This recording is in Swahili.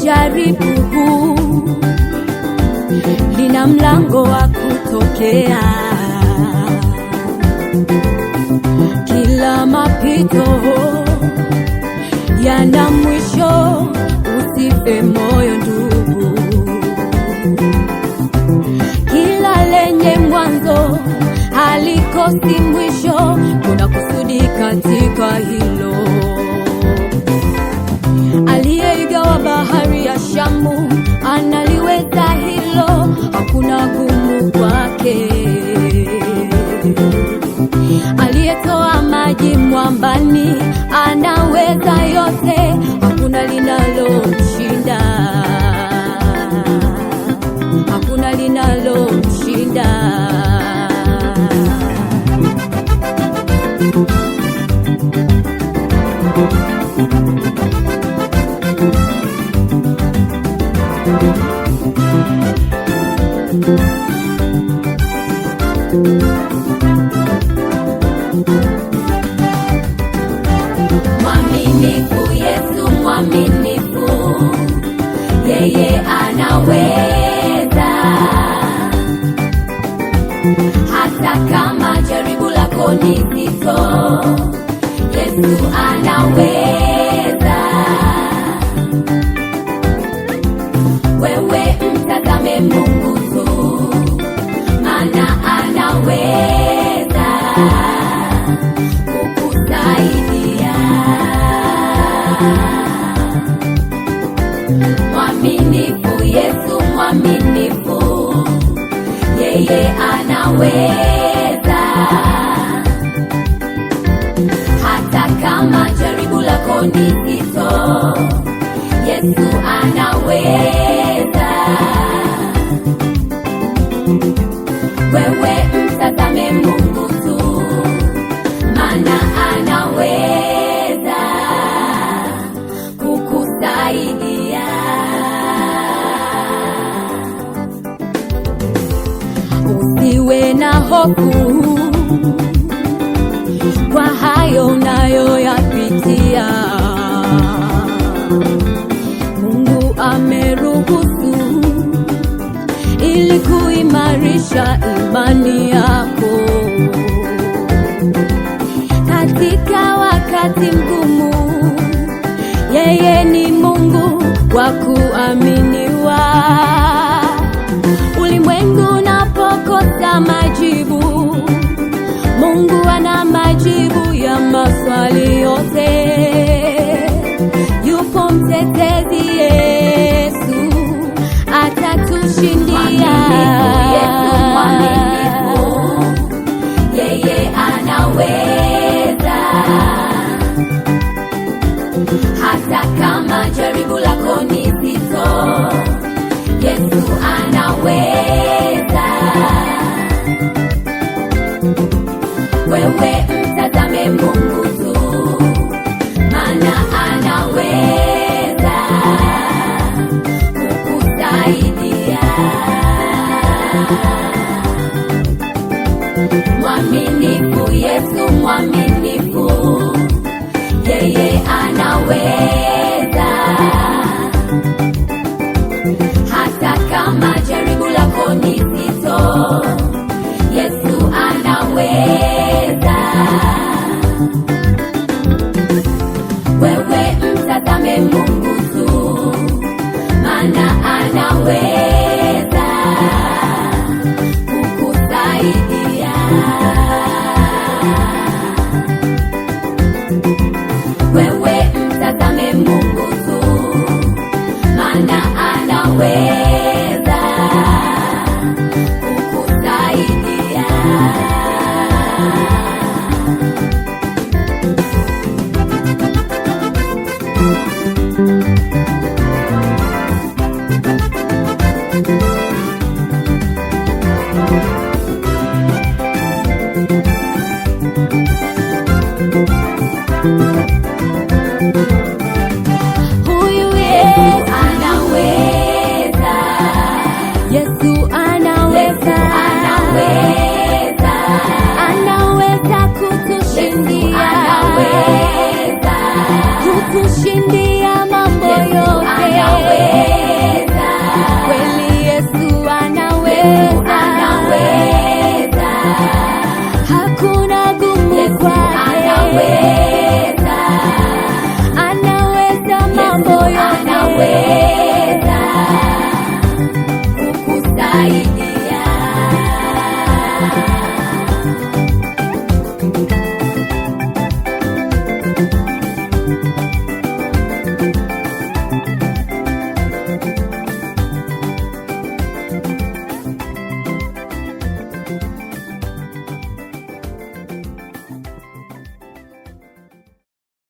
jaribu lina mlango wa kutokea. Kila mapito yana mwisho, usife moyo ndugu. Kila lenye mwanzo halikosi mwisho, kuna kusudi katika hilo. Aliyeigawa bahari ya Shamu analiweza hilo, hakuna gumu kwake. Aliyetoa maji mwambani anaweza yote, hakuna linalomshinda, hakuna linalomshinda. Mwaminifu Yesu, mwaminifu, yeye anaweza. Hata kama jaribu lako ni zito, Yesu anaweza. Wewe mtazame Mungu tu, maana anaweza kukusaidia. Mwaminifu Yesu, mwaminifu, yeye anaweza. Hata kama jaribu lako ni zito, Yesu anaweza. Wewe mtazame Mungu tu, maana anaweza kukusaidia. Usiwe na hofu kwa hayo unayoyapitia. Mungu ameruhusu ili kuimarisha imani yako. Katika wakati mgumu, yeye ni Mungu wa kuaminiwa. Ulimwengu unapokosa majibu, Mungu ana majibu ya maswali yote. Yupo mtetezi Yesu, atatushindia. Yesu mwaminifu, yeye anaweza. Hata kama jaribu lako ni zito, Yesu anaweza. Wewe mtazame Mungu tu, maana anaweza kukusaidia. Mwaminifu Yesu, mwaminifu, yeye anaweza. Hata kama jaribu lako ni zito, Yesu anaweza. Wewe mtazame Mungu tu, maana anaweza kukusaidia. Wewe mtazame Mungu tu, maana anaweza kukusaidia. Huyu Yesu anaweza, Yesu anaweza, anaweza, anaweza. anaweza, anaweza mambo yote, anaweza kukusaidia.